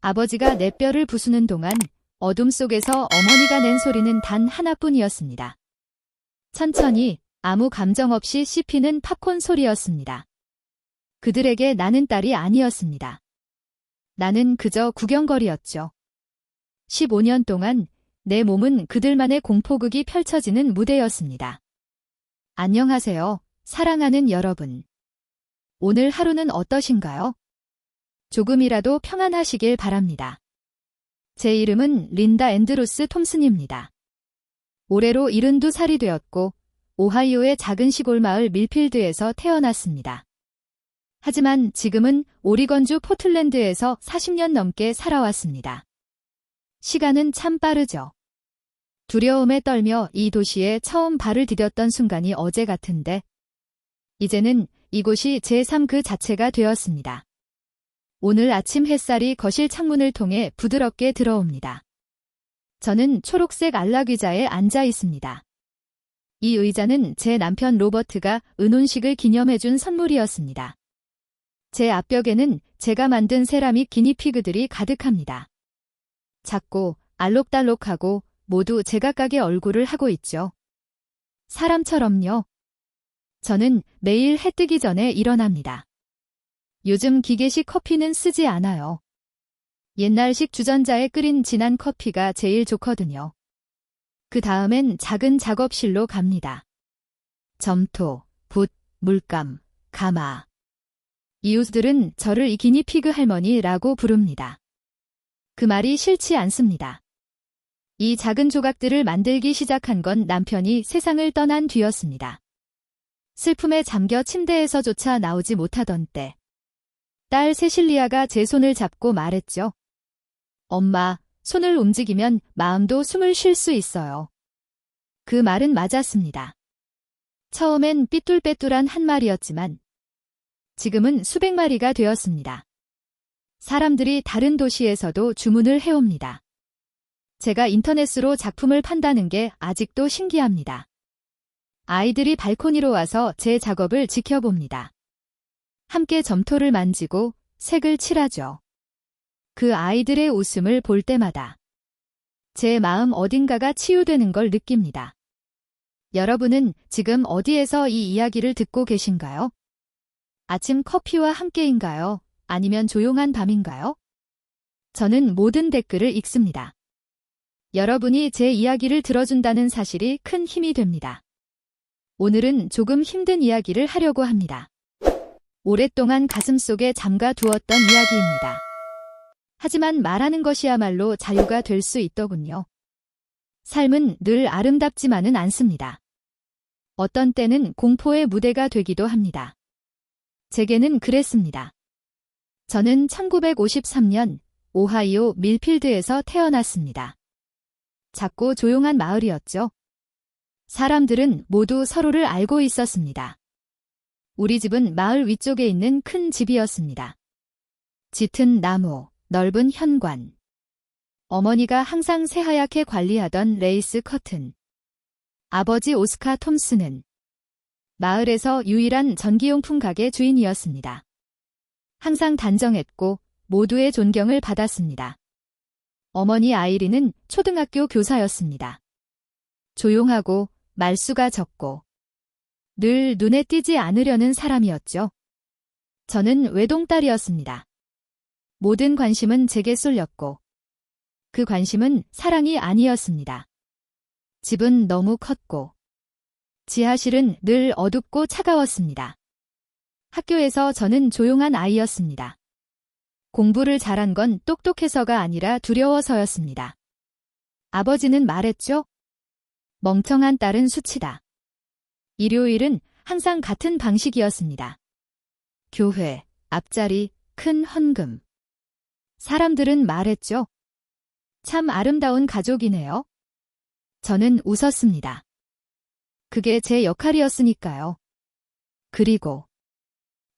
아버지가 내 뼈를 부수는 동안 어둠 속에서 어머니가 낸 소리는 단 하나뿐이었습니다. 천천히 아무 감정 없이 씹히는 팝콘 소리였습니다. 그들에게 나는 딸이 아니었습니다. 나는 그저 구경거리였죠. 15년 동안 내 몸은 그들만의 공포극이 펼쳐지는 무대였습니다. 안녕하세요, 사랑하는 여러분. 오늘 하루는 어떠신가요? 조금이라도 평안하시길 바랍니다. 제 이름은 린다 앤드루스 톰슨입니다. 올해로 72살이 되었고 오하이오의 작은 시골 마을 밀필드에서 태어났습니다. 하지만 지금은 오리건주 포틀랜드에서 40년 넘게 살아왔습니다. 시간은 참 빠르죠. 두려움에 떨며 이 도시에 처음 발을 디뎠던 순간이 어제 같은데 이제는 이곳이 제 삶 그 자체가 되었습니다. 오늘 아침 햇살이 거실 창문을 통해 부드럽게 들어옵니다. 저는 초록색 안락의자에 앉아 있습니다. 이 의자는 제 남편 로버트가 은혼식을 기념해준 선물이었습니다. 제 앞벽에는 제가 만든 세라믹 기니피그들이 가득합니다. 작고 알록달록하고 모두 제각각의 얼굴을 하고 있죠. 사람처럼요. 저는 매일 해 뜨기 전에 일어납니다. 요즘 기계식 커피는 쓰지 않아요. 옛날식 주전자에 끓인 진한 커피가 제일 좋거든요. 그 다음엔 작은 작업실로 갑니다. 점토, 붓, 물감, 가마. 이웃들은 저를 이 기니피그 할머니라고 부릅니다. 그 말이 싫지 않습니다. 이 작은 조각들을 만들기 시작한 건 남편이 세상을 떠난 뒤였습니다. 슬픔에 잠겨 침대에서조차 나오지 못하던 때. 딸 세실리아가 제 손을 잡고 말했죠. 엄마, 손을 움직이면 마음도 숨을 쉴 수 있어요. 그 말은 맞았습니다. 처음엔 삐뚤빼뚤한 한 마리였지만 지금은 수백 마리가 되었습니다. 사람들이 다른 도시에서도 주문을 해옵니다. 제가 인터넷으로 작품을 판다는 게 아직도 신기합니다. 아이들이 발코니로 와서 제 작업을 지켜봅니다. 함께 점토를 만지고 색을 칠하죠. 그 아이들의 웃음을 볼 때마다 제 마음 어딘가가 치유되는 걸 느낍니다. 여러분은 지금 어디에서 이 이야기를 듣고 계신가요? 아침 커피와 함께인가요? 아니면 조용한 밤인가요? 저는 모든 댓글을 읽습니다. 여러분이 제 이야기를 들어준다는 사실이 큰 힘이 됩니다. 오늘은 조금 힘든 이야기를 하려고 합니다. 오랫동안 가슴속에 잠가 두었던 이야기입니다. 하지만 말하는 것이야말로 자유가 될 수 있더군요. 삶은 늘 아름답지만은 않습니다. 어떤 때는 공포의 무대가 되기도 합니다. 제게는 그랬습니다. 저는 1953년 오하이오 밀필드에서 태어났습니다. 작고 조용한 마을이었죠. 사람들은 모두 서로를 알고 있었습니다. 우리 집은 마을 위쪽에 있는 큰 집이었습니다. 짙은 나무, 넓은 현관. 어머니가 항상 새하얗게 관리하던 레이스 커튼. 아버지 오스카 톰슨은 마을에서 유일한 전기용품 가게 주인이었습니다. 항상 단정했고 모두의 존경을 받았습니다. 어머니 아이린은 초등학교 교사였습니다. 조용하고 말수가 적고 늘 눈에 띄지 않으려는 사람이었죠. 저는 외동딸이었습니다. 모든 관심은 제게 쏠렸고 그 관심은 사랑이 아니었습니다. 집은 너무 컸고 지하실은 늘 어둡고 차가웠습니다. 학교에서 저는 조용한 아이였습니다. 공부를 잘한 건 똑똑해서가 아니라 두려워서였습니다. 아버지는 말했죠. 멍청한 딸은 수치다. 일요일은 항상 같은 방식이었습니다. 교회, 앞자리, 큰 헌금. 사람들은 말했죠. 참 아름다운 가족이네요. 저는 웃었습니다. 그게 제 역할이었으니까요. 그리고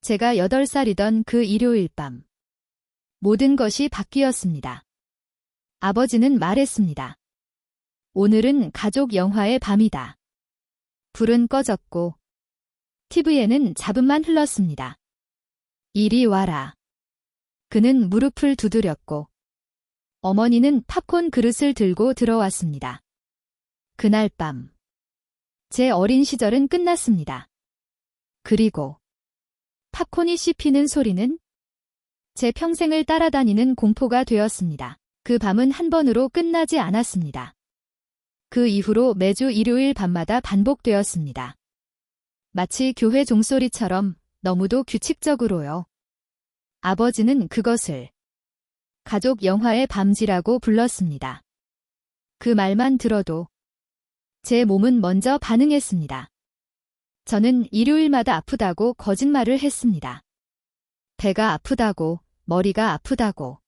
제가 8살이던 그 일요일 밤 모든 것이 바뀌었습니다. 아버지는 말했습니다. 오늘은 가족 영화의 밤이다. 불은 꺼졌고 TV에는 잡음만 흘렀습니다. 이리 와라. 그는 무릎을 두드렸고 어머니는 팝콘 그릇을 들고 들어왔습니다. 그날 밤, 제 어린 시절은 끝났습니다. 그리고 팝콘이 씹히는 소리는 제 평생을 따라다니는 공포가 되었습니다. 그 밤은 한 번으로 끝나지 않았습니다. 그 이후로 매주 일요일 밤마다 반복되었습니다. 마치 교회 종소리처럼 너무도 규칙적으로요. 아버지는 그것을 가족 영화의 밤지라고 불렀습니다. 그 말만 들어도 제 몸은 먼저 반응했습니다. 저는 일요일마다 아프다고 거짓말을 했습니다. 배가 아프다고, 머리가 아프다고,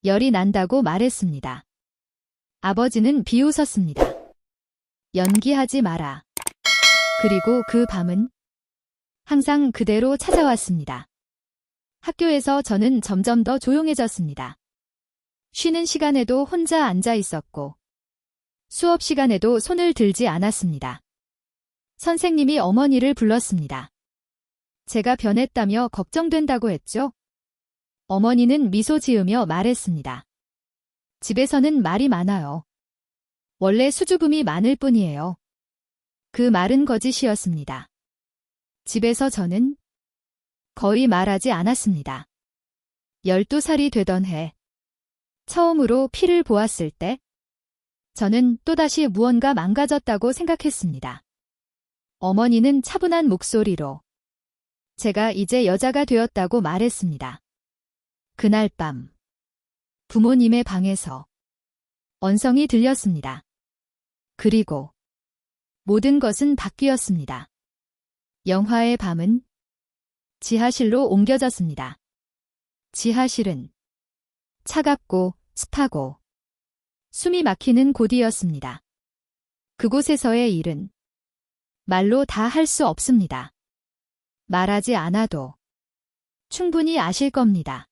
열이 난다고 말했습니다. 아버지는 비웃었습니다. 연기하지 마라. 그리고 그 밤은 항상 그대로 찾아왔습니다. 학교에서 저는 점점 더 조용해졌습니다. 쉬는 시간에도 혼자 앉아 있었고, 수업 시간에도 손을 들지 않았습니다. 선생님이 어머니를 불렀습니다. 제가 변했다며 걱정된다고 했죠? 어머니는 미소 지으며 말했습니다. 집에서는 말이 많아요. 원래 수줍음이 많을 뿐이에요. 그 말은 거짓이었습니다. 집에서 저는 거의 말하지 않았습니다. 12살이 되던 해, 처음으로 피를 보았을 때, 저는 또다시 무언가 망가졌다고 생각했습니다. 어머니는 차분한 목소리로 제가 이제 여자가 되었다고 말했습니다. 그날 밤, 부모님의 방에서 언성이 들렸습니다. 그리고 모든 것은 바뀌었습니다. 영화의 밤은 지하실로 옮겨졌습니다. 지하실은 차갑고 습하고 숨이 막히는 곳이었습니다. 그곳에서의 일은 말로 다 할 수 없습니다. 말하지 않아도 충분히 아실 겁니다.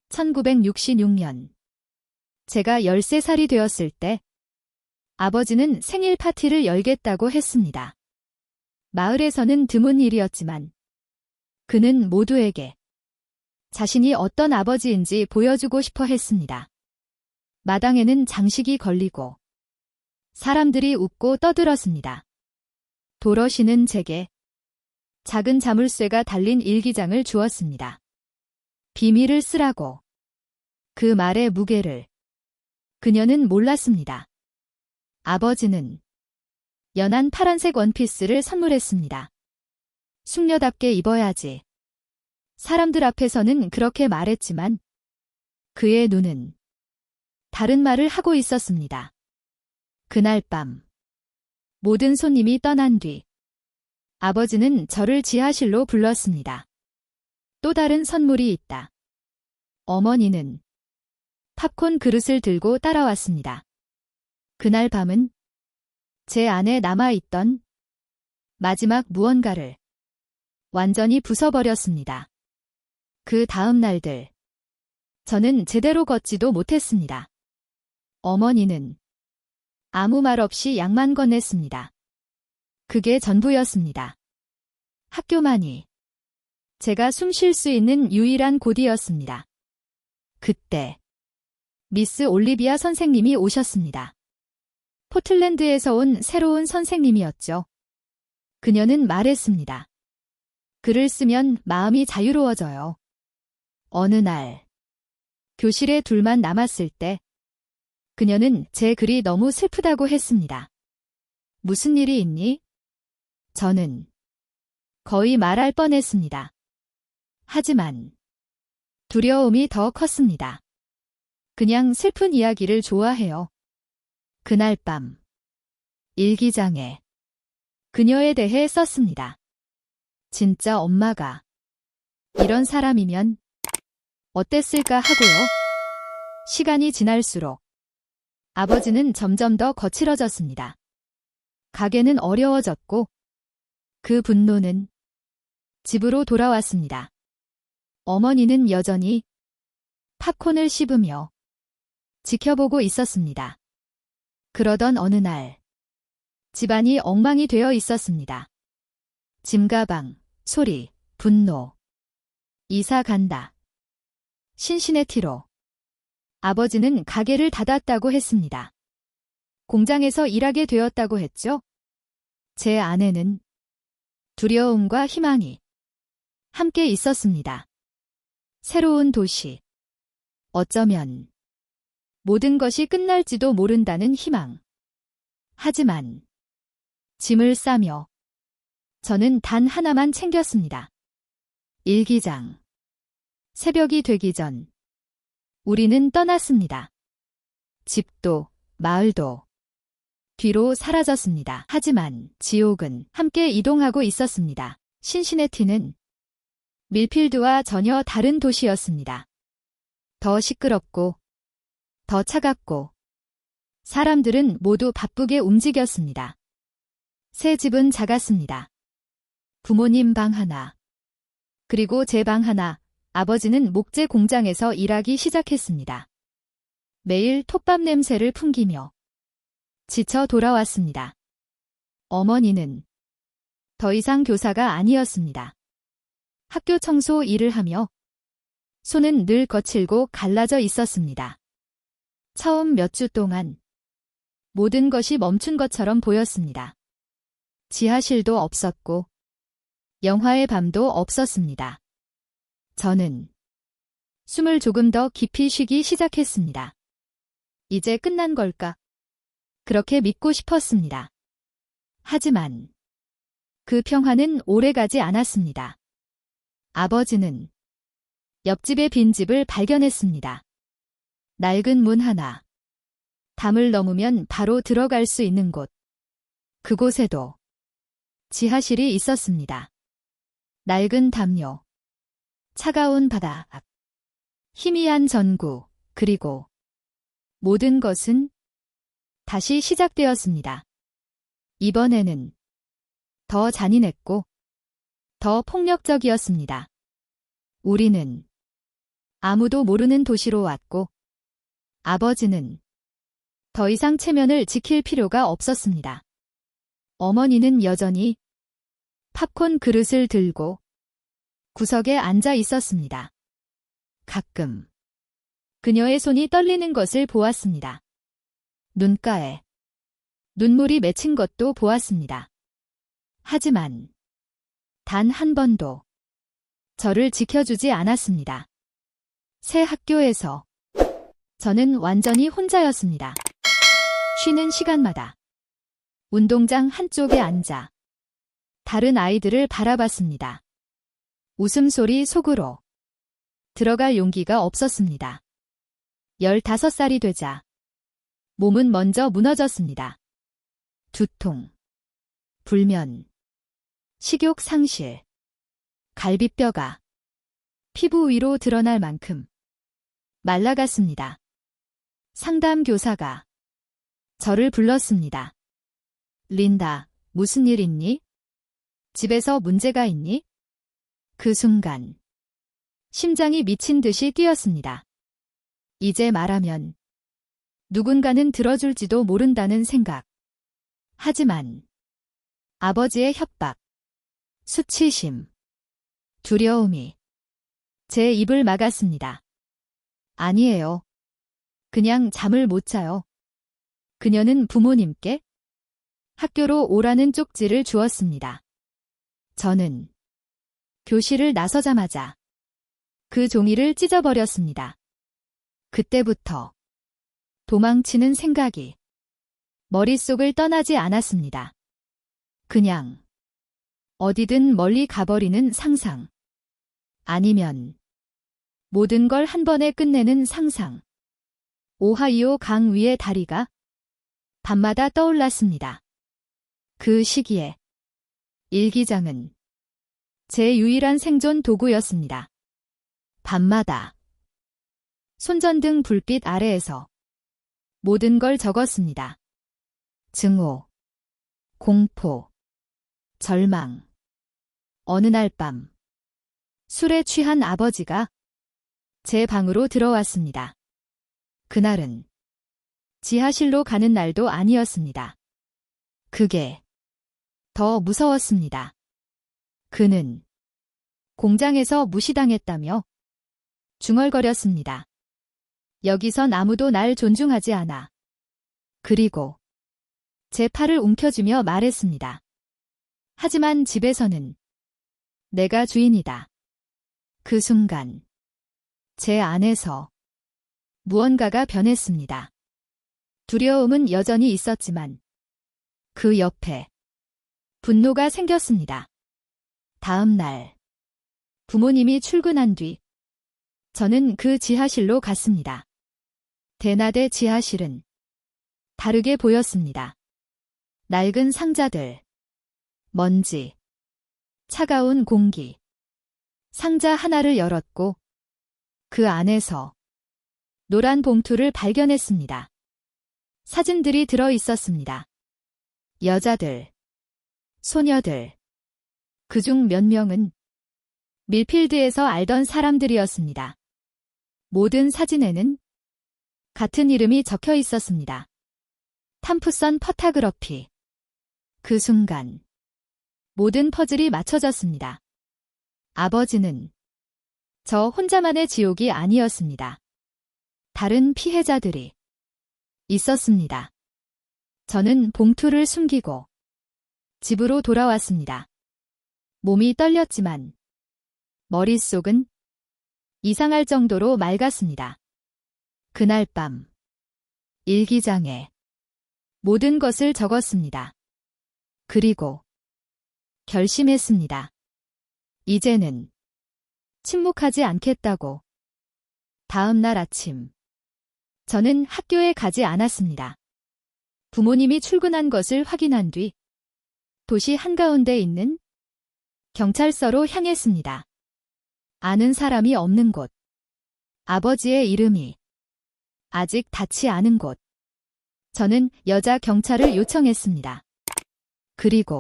1966년 제가 13살이 되었을 때 아버지는 생일 파티를 열겠다고 했습니다. 마을에서는 드문 일이었지만 그는 모두에게 자신이 어떤 아버지인지 보여주고 싶어 했습니다. 마당에는 장식이 걸리고 사람들이 웃고 떠들었습니다. 도러시는 제게 작은 자물쇠가 달린 일기장을 주었습니다. 비밀을 쓰라고. 그 말의 무게를 그녀는 몰랐습니다. 아버지는 연한 파란색 원피스를 선물했습니다. 숙녀답게 입어야지. 사람들 앞에서는 그렇게 말했지만 그의 눈은 다른 말을 하고 있었습니다. 그날 밤 모든 손님이 떠난 뒤 아버지는 저를 지하실로 불렀습니다. 또 다른 선물이 있다. 어머니는 팝콘 그릇을 들고 따라왔습니다. 그날 밤은 제 안에 남아있던 마지막 무언가를 완전히 부숴버렸습니다. 그 다음 날들 저는 제대로 걷지도 못했습니다. 어머니는 아무 말 없이 약만 건넸습니다. 그게 전부였습니다. 학교만이 제가 숨 쉴 수 있는 유일한 곳이었습니다. 그때 미스 올리비아 선생님이 오셨습니다. 포틀랜드에서 온 새로운 선생님이었죠. 그녀는 말했습니다. 글을 쓰면 마음이 자유로워져요. 어느 날 교실에 둘만 남았을 때 그녀는 제 글이 너무 슬프다고 했습니다. 무슨 일이 있니? 저는 거의 말할 뻔했습니다. 하지만 두려움이 더 컸습니다. 그냥 슬픈 이야기를 좋아해요. 그날 밤 일기장에 그녀에 대해 썼습니다. 진짜 엄마가 이런 사람이면 어땠을까 하고요. 시간이 지날수록 아버지는 점점 더 거칠어졌습니다. 가게는 어려워졌고 그 분노는 집으로 돌아왔습니다. 어머니는 여전히 팝콘을 씹으며 지켜보고 있었습니다. 그러던 어느 날 집안이 엉망이 되어 있었습니다. 짐가방, 소리, 분노. 이사 간다. 신시내티로. 아버지는 가게를 닫았다고 했습니다. 공장에서 일하게 되었다고 했죠. 제 안에는 두려움과 희망이 함께 있었습니다. 새로운 도시. 어쩌면 모든 것이 끝날지도 모른다는 희망. 하지만 짐을 싸며 저는 단 하나만 챙겼습니다. 일기장. 새벽이 되기 전 우리는 떠났습니다. 집도 마을도 뒤로 사라졌습니다. 하지만 지옥은 함께 이동하고 있었습니다. 신시내티는 밀필드와 전혀 다른 도시였습니다. 더 시끄럽고 더 차갑고 사람들은 모두 바쁘게 움직였습니다. 새 집은 작았습니다. 부모님 방 하나, 그리고 제 방 하나. 아버지는 목재 공장에서 일하기 시작했습니다. 매일 톱밥 냄새를 풍기며 지쳐 돌아왔습니다. 어머니는 더 이상 교사가 아니었습니다. 학교 청소 일을 하며 손은 늘 거칠고 갈라져 있었습니다. 처음 몇 주 동안 모든 것이 멈춘 것처럼 보였습니다. 지하실도 없었고 영화의 밤도 없었습니다. 저는 숨을 조금 더 깊이 쉬기 시작했습니다. 이제 끝난 걸까? 그렇게 믿고 싶었습니다. 하지만 그 평화는 오래가지 않았습니다. 아버지는 옆집의 빈집을 발견했습니다. 낡은 문 하나. 담을 넘으면 바로 들어갈 수 있는 곳. 그곳에도 지하실이 있었습니다. 낡은 담요. 차가운 바닥, 희미한 전구, 그리고 모든 것은 다시 시작되었습니다. 이번에는 더 잔인했고 더 폭력적이었습니다. 우리는 아무도 모르는 도시로 왔고 아버지는 더 이상 체면을 지킬 필요가 없었습니다. 어머니는 여전히 팝콘 그릇을 들고 구석에 앉아 있었습니다. 가끔 그녀의 손이 떨리는 것을 보았습니다. 눈가에 눈물이 맺힌 것도 보았습니다. 하지만 단 한 번도 저를 지켜주지 않았습니다. 새 학교에서 저는 완전히 혼자였습니다. 쉬는 시간마다 운동장 한쪽에 앉아 다른 아이들을 바라봤습니다. 웃음소리 속으로 들어갈 용기가 없었습니다. 15살이 되자 몸은 먼저 무너졌습니다. 두통, 불면, 식욕 상실, 갈비뼈가 피부 위로 드러날 만큼 말라갔습니다. 상담 교사가 저를 불렀습니다. 린다, 무슨 일 있니? 집에서 문제가 있니? 그 순간 심장이 미친 듯이 뛰었습니다. 이제 말하면 누군가는 들어줄지도 모른다는 생각. 하지만 아버지의 협박, 수치심, 두려움이 제 입을 막았습니다. 아니에요. 그냥 잠을 못 자요. 그녀는 부모님께 학교로 오라는 쪽지를 주었습니다. 저는 교실을 나서자마자 그 종이를 찢어버렸습니다. 그때부터 도망치는 생각이 머릿속을 떠나지 않았습니다. 그냥 어디든 멀리 가버리는 상상. 아니면 모든 걸 한 번에 끝내는 상상. 오하이오 강 위의 다리가 밤마다 떠올랐습니다. 그 시기에 일기장은 제 유일한 생존 도구였습니다. 밤마다 손전등 불빛 아래에서 모든 걸 적었습니다. 증오, 공포, 절망. 어느 날 밤, 술에 취한 아버지가 제 방으로 들어왔습니다. 그날은 지하실로 가는 날도 아니었습니다. 그게 더 무서웠습니다. 그는 공장에서 무시당했다며 중얼거렸습니다. 여기선 아무도 날 존중하지 않아. 그리고 제 팔을 움켜쥐며 말했습니다. 하지만 집에서는 내가 주인이다. 그 순간 제 안에서 무언가가 변했습니다. 두려움은 여전히 있었지만 그 옆에 분노가 생겼습니다. 다음 날 부모님이 출근한 뒤 저는 그 지하실로 갔습니다. 대낮의 지하실은 다르게 보였습니다. 낡은 상자들, 먼지, 차가운 공기. 상자 하나를 열었고 그 안에서 노란 봉투를 발견했습니다. 사진들이 들어 있었습니다. 여자들, 소녀들. 그중 몇 명은 밀필드에서 알던 사람들이었습니다. 모든 사진에는 같은 이름이 적혀 있었습니다. 탐프선 퍼타그러피. 그 순간 모든 퍼즐이 맞춰졌습니다. 아버지는 저 혼자만의 지옥이 아니었습니다. 다른 피해자들이 있었습니다. 저는 봉투를 숨기고 집으로 돌아왔습니다. 몸이 떨렸지만 머릿속은 이상할 정도로 맑았습니다. 그날 밤 일기장에 모든 것을 적었습니다. 그리고 결심했습니다. 이제는 침묵하지 않겠다고. 다음 날 아침 저는 학교에 가지 않았습니다. 부모님이 출근한 것을 확인한 뒤 도시 한가운데 있는 경찰서로 향했습니다. 아는 사람이 없는 곳. 아버지의 이름이 아직 닿지 않은 곳. 저는 여자 경찰을 요청했습니다. 그리고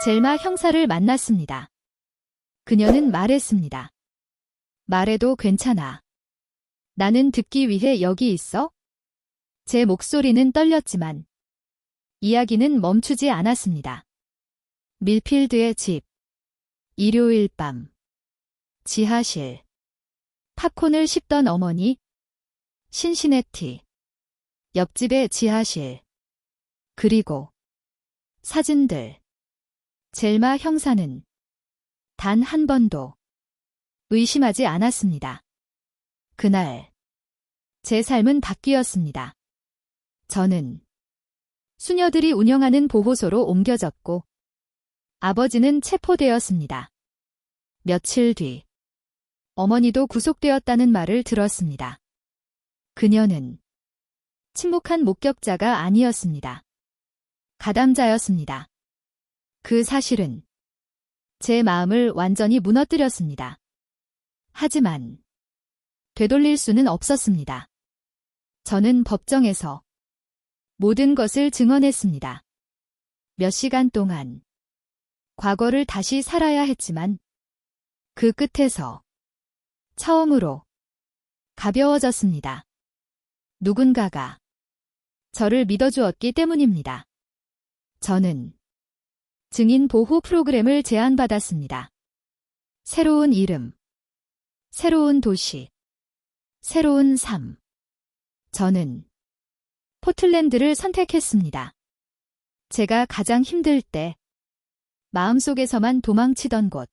젤마 형사를 만났습니다. 그녀는 말했습니다. 말해도 괜찮아. 나는 듣기 위해 여기 있어? 제 목소리는 떨렸지만 이야기는 멈추지 않았습니다. 밀필드의 집. 일요일 밤. 지하실. 팝콘을 씹던 어머니. 신시내티. 옆집의 지하실. 그리고 사진들. 젤마 형사는 단 한 번도 의심하지 않았습니다. 그날 제 삶은 바뀌었습니다. 저는 수녀들이 운영하는 보호소로 옮겨졌고 아버지는 체포되었습니다. 며칠 뒤 어머니도 구속되었다는 말을 들었습니다. 그녀는 침묵한 목격자가 아니었습니다. 가담자였습니다. 그 사실은 제 마음을 완전히 무너뜨렸습니다. 하지만 되돌릴 수는 없었습니다. 저는 법정에서 모든 것을 증언했습니다. 몇 시간 동안 과거를 다시 살아야 했지만 그 끝에서 처음으로 가벼워졌습니다. 누군가가 저를 믿어주었기 때문입니다. 저는 증인 보호 프로그램을 제안받았습니다. 새로운 이름, 새로운 도시, 새로운 삶. 저는 포틀랜드를 선택했습니다. 제가 가장 힘들 때 마음속에서만 도망치던 곳.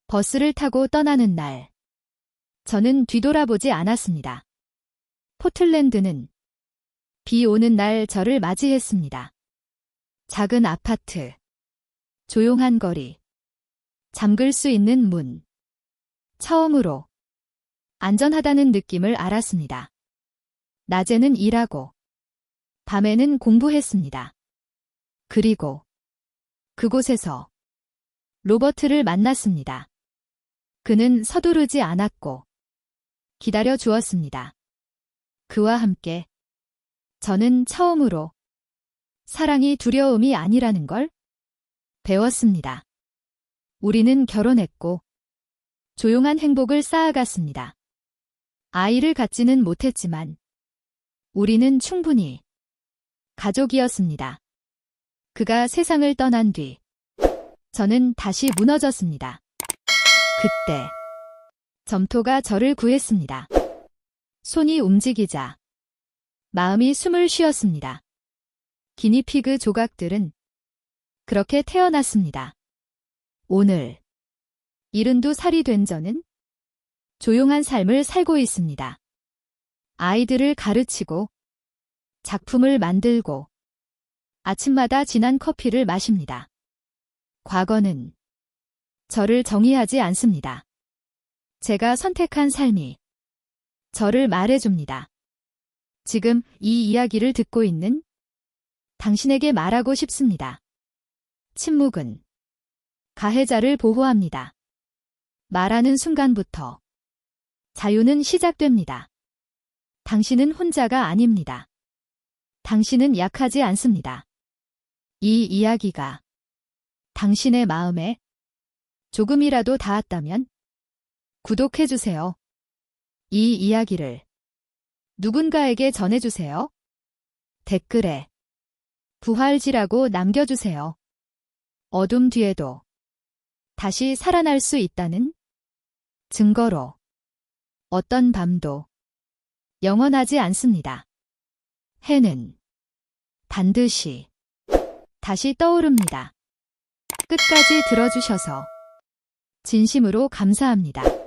버스를 타고 떠나는 날. 저는 뒤돌아보지 않았습니다. 포틀랜드는 비 오는 날 저를 맞이했습니다. 작은 아파트, 조용한 거리, 잠글 수 있는 문. 처음으로 안전하다는 느낌을 알았습니다. 낮에는 일하고, 밤에는 공부했습니다. 그리고 그곳에서 로버트를 만났습니다. 그는 서두르지 않았고 기다려 주었습니다. 그와 함께 저는 처음으로 사랑이 두려움이 아니라는 걸 배웠습니다. 우리는 결혼했고 조용한 행복을 쌓아갔습니다. 아이를 갖지는 못했지만 우리는 충분히 가족이었습니다. 그가 세상을 떠난 뒤 저는 다시 무너졌습니다. 그때 점토가 저를 구했습니다. 손이 움직이자 마음이 숨을 쉬었습니다. 기니피그 조각들은 그렇게 태어났습니다. 오늘 72살이 된 저는 조용한 삶을 살고 있습니다. 아이들을 가르치고 작품을 만들고 아침마다 진한 커피를 마십니다. 과거는 저를 정의하지 않습니다. 제가 선택한 삶이 저를 말해줍니다. 지금 이 이야기를 듣고 있는 당신에게 말하고 싶습니다. 침묵은 가해자를 보호합니다. 말하는 순간부터 자유는 시작됩니다. 당신은 혼자가 아닙니다. 당신은 약하지 않습니다. 이 이야기가 당신의 마음에 조금이라도 닿았다면 구독해주세요. 이 이야기를 누군가에게 전해주세요. 댓글에 부활지라고 남겨주세요. 어둠 뒤에도 다시 살아날 수 있다는 증거로 어떤 밤도 영원하지 않습니다. 해는 반드시 다시 떠오릅니다. 끝까지 들어주셔서 진심으로 감사합니다.